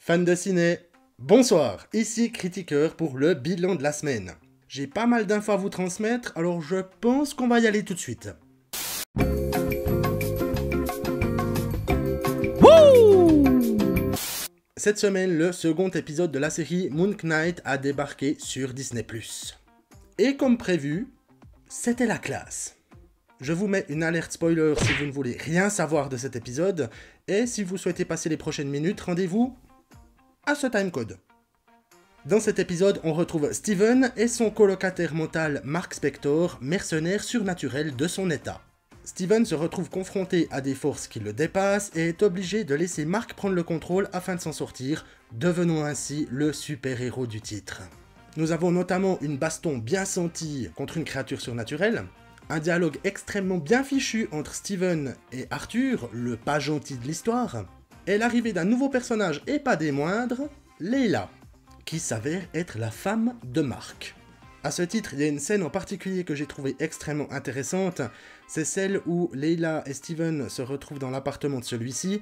Fans de ciné, bonsoir, ici Critiqueur pour le bilan de la semaine. J'ai pas mal d'infos à vous transmettre, alors je pense qu'on va y aller tout de suite. Cette semaine, le second épisode de la série Moon Knight a débarqué sur Disney+. Et comme prévu, c'était la classe. Je vous mets une alerte spoiler si vous ne voulez rien savoir de cet épisode, et si vous souhaitez passer les prochaines minutes, rendez-vous à ce timecode. Dans cet épisode, on retrouve Steven et son colocataire mental Mark Spector, mercenaire surnaturel de son état. Steven se retrouve confronté à des forces qui le dépassent et est obligé de laisser Mark prendre le contrôle afin de s'en sortir, devenant ainsi le super-héros du titre. Nous avons notamment une baston bien sentie contre une créature surnaturelle, un dialogue extrêmement bien fichu entre Steven et Arthur, le pas gentil de l'histoire, et l'arrivée d'un nouveau personnage et pas des moindres, Layla, qui s'avère être la femme de Mark. À ce titre, il y a une scène en particulier que j'ai trouvée extrêmement intéressante, c'est celle où Layla et Steven se retrouvent dans l'appartement de celui-ci,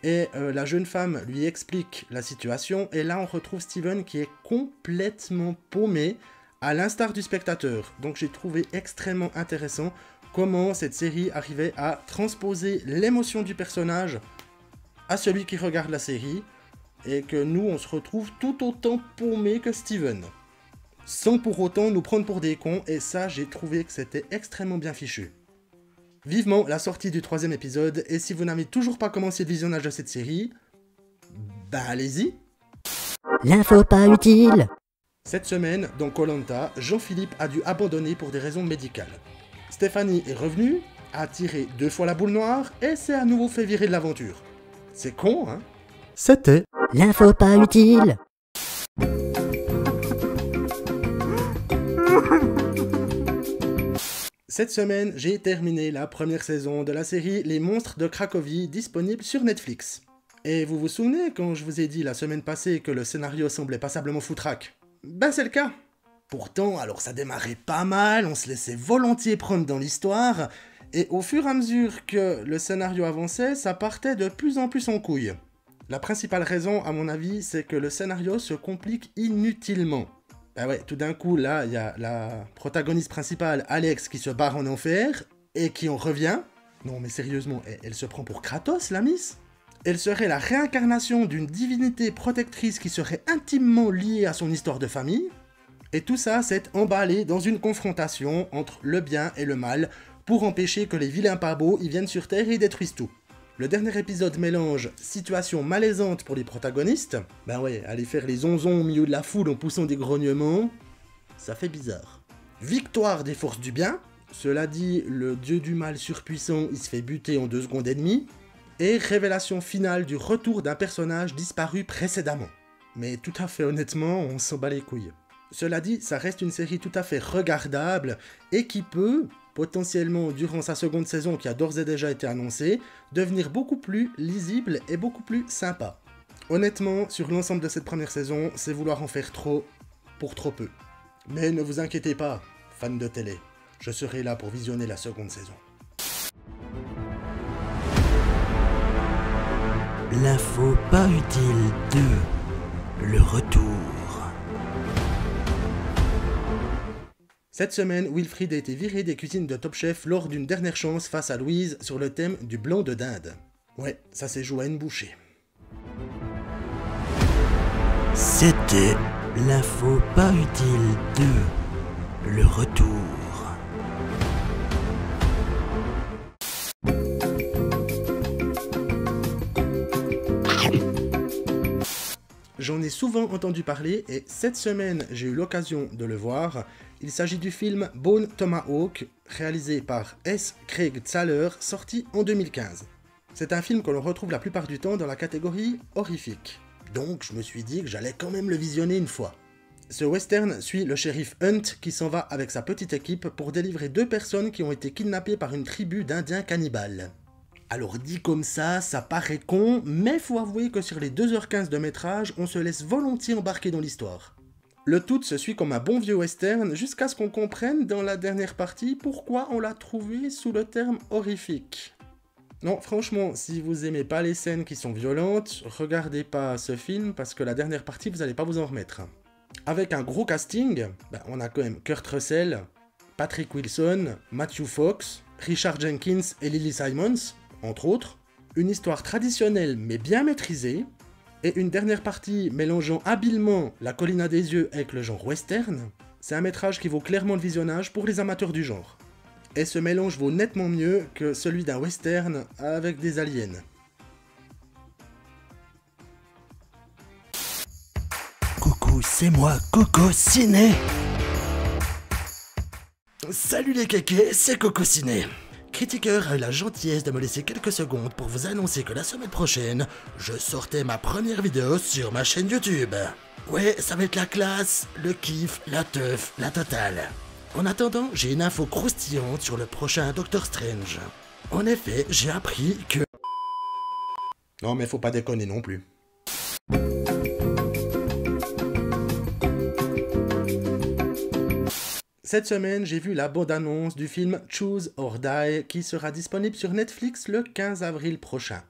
et la jeune femme lui explique la situation, et là on retrouve Steven qui est complètement paumé, à l'instar du spectateur. Donc j'ai trouvé extrêmement intéressant comment cette série arrivait à transposer l'émotion du personnage à celui qui regarde la série, et que nous on se retrouve tout autant paumé que Steven, sans pour autant nous prendre pour des cons, et ça j'ai trouvé que c'était extrêmement bien fichu. Vivement la sortie du 3e épisode, et si vous n'avez toujours pas commencé le visionnage de cette série, bah allez-y. L'info pas utile. Cette semaine, dans Koh-Lanta, Jean-Philippe a dû abandonner pour des raisons médicales. Stéphanie est revenue, a tiré 2 fois la boule noire, et s'est à nouveau fait virer de l'aventure. C'est con, hein? C'était L'info pas utile. Cette semaine, j'ai terminé la première saison de la série Les Monstres de Cracovie, disponible sur Netflix. Et vous vous souvenez quand je vous ai dit la semaine passée que le scénario semblait passablement foutraque? Ben c'est le cas. Pourtant, alors ça démarrait pas mal, on se laissait volontiers prendre dans l'histoire, et au fur et à mesure que le scénario avançait, ça partait de plus en plus en couille. La principale raison, à mon avis, c'est que le scénario se complique inutilement. Ben ouais, tout d'un coup, là, il y a la protagoniste principale, Alex, qui se barre en enfer, et qui en revient. Non mais sérieusement, elle se prend pour Kratos, la miss? Elle serait la réincarnation d'une divinité protectrice qui serait intimement liée à son histoire de famille. Et tout ça s'est emballé dans une confrontation entre le bien et le mal, pour empêcher que les vilains pas beaux y viennent sur Terre et détruisent tout. Le dernier épisode mélange situation malaisante pour les protagonistes, ben ouais, aller faire les zonzons au milieu de la foule en poussant des grognements, ça fait bizarre. Victoire des forces du bien, cela dit, le dieu du mal surpuissant, il se fait buter en 2 secondes et demie, et révélation finale du retour d'un personnage disparu précédemment. Mais tout à fait honnêtement, on s'en bat les couilles. Cela dit, ça reste une série tout à fait regardable, et qui peut, potentiellement durant sa seconde saison qui a d'ores et déjà été annoncée, devenir beaucoup plus lisible et beaucoup plus sympa. Honnêtement, sur l'ensemble de cette première saison, c'est vouloir en faire trop pour trop peu. Mais ne vous inquiétez pas, fans de télé, je serai là pour visionner la seconde saison. L'info pas utile 2. Le retour. Cette semaine, Wilfried a été viré des cuisines de Top Chef lors d'une dernière chance face à Louise sur le thème du blanc de dinde. Ouais, ça s'est joué à une bouchée. C'était l'info pas utile 2. Le retour. J'en ai souvent entendu parler et cette semaine j'ai eu l'occasion de le voir. Il s'agit du film Bone Tomahawk, réalisé par S. Craig Zahler, sorti en 2015. C'est un film que l'on retrouve la plupart du temps dans la catégorie horrifique. Donc je me suis dit que j'allais quand même le visionner une fois. Ce western suit le shérif Hunt qui s'en va avec sa petite équipe pour délivrer 2 personnes qui ont été kidnappées par une tribu d'indiens cannibales. Alors dit comme ça paraît con, mais faut avouer que sur les 2h15 de métrage, on se laisse volontiers embarquer dans l'histoire. Le tout se suit comme un bon vieux western jusqu'à ce qu'on comprenne dans la dernière partie pourquoi on l'a trouvé sous le terme horrifique. Non, franchement, si vous aimez pas les scènes qui sont violentes, regardez pas ce film parce que la dernière partie, vous allez pas vous en remettre. Avec un gros casting, on a quand même Kurt Russell, Patrick Wilson, Matthew Fox, Richard Jenkins et Lily Simons, entre autres. Une histoire traditionnelle mais bien maîtrisée, et une dernière partie mélangeant habilement La Colline à des yeux avec le genre western. C'est un métrage qui vaut clairement le visionnage pour les amateurs du genre. Et ce mélange vaut nettement mieux que celui d'un western avec des aliens. Coucou, c'est moi, Coco Ciné. Salut les kékés, c'est Coco Ciné. Critiqueur a eu la gentillesse de me laisser quelques secondes pour vous annoncer que la semaine prochaine, je sortais ma première vidéo sur ma chaîne YouTube. Ouais, ça va être la classe, le kiff, la teuf, la totale. En attendant, j'ai une info croustillante sur le prochain Doctor Strange. En effet, j'ai appris que... Non mais faut pas déconner non plus. Cette semaine, j'ai vu la bande-annonce du film Choose or Die qui sera disponible sur Netflix le 15 avril prochain.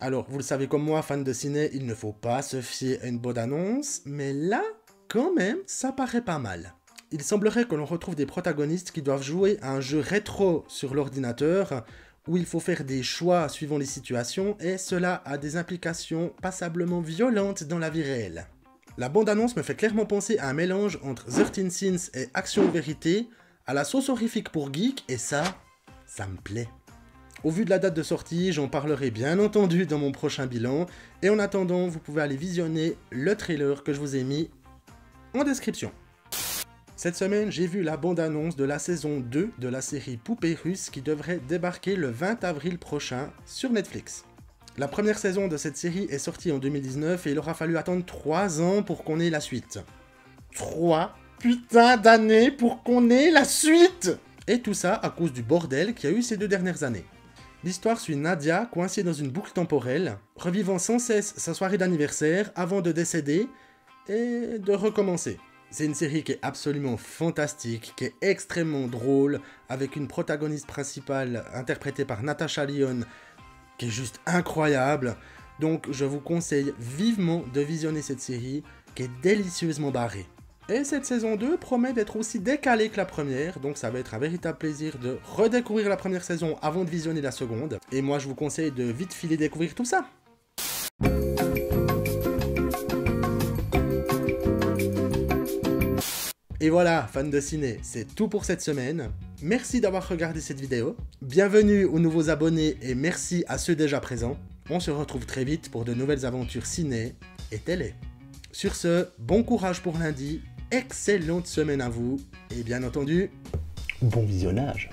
Alors, vous le savez comme moi, fan de ciné, il ne faut pas se fier à une bande-annonce, mais là, quand même, ça paraît pas mal. Il semblerait que l'on retrouve des protagonistes qui doivent jouer à un jeu rétro sur l'ordinateur, où il faut faire des choix suivant les situations, et cela a des implications passablement violentes dans la vie réelle. La bande-annonce me fait clairement penser à un mélange entre 13 Sins et Action Vérité, à la sauce horrifique pour geek, et ça me plaît. Au vu de la date de sortie, j'en parlerai bien entendu dans mon prochain bilan, et en attendant, vous pouvez aller visionner le trailer que je vous ai mis en description. Cette semaine, j'ai vu la bande-annonce de la saison 2 de la série Poupées Russes qui devrait débarquer le 20 avril prochain sur Netflix. La première saison de cette série est sortie en 2019 et il aura fallu attendre 3 ans pour qu'on ait la suite. 3 putains d'années pour qu'on ait la suite! Et tout ça à cause du bordel qu'il y a eu ces 2 dernières années. L'histoire suit Nadia coincée dans une boucle temporelle, revivant sans cesse sa soirée d'anniversaire avant de décéder et de recommencer. C'est une série qui est absolument fantastique, qui est extrêmement drôle, avec une protagoniste principale interprétée par Natasha Lyonne, qui est juste incroyable. Donc je vous conseille vivement de visionner cette série, qui est délicieusement barrée. Et cette saison 2 promet d'être aussi décalée que la première, donc ça va être un véritable plaisir de redécouvrir la première saison avant de visionner la seconde. Et moi je vous conseille de vite filer découvrir tout ça. Et voilà, fans de ciné, c'est tout pour cette semaine. Merci d'avoir regardé cette vidéo. Bienvenue aux nouveaux abonnés et merci à ceux déjà présents. On se retrouve très vite pour de nouvelles aventures ciné et télé. Sur ce, bon courage pour lundi, excellente semaine à vous et bien entendu, bon visionnage.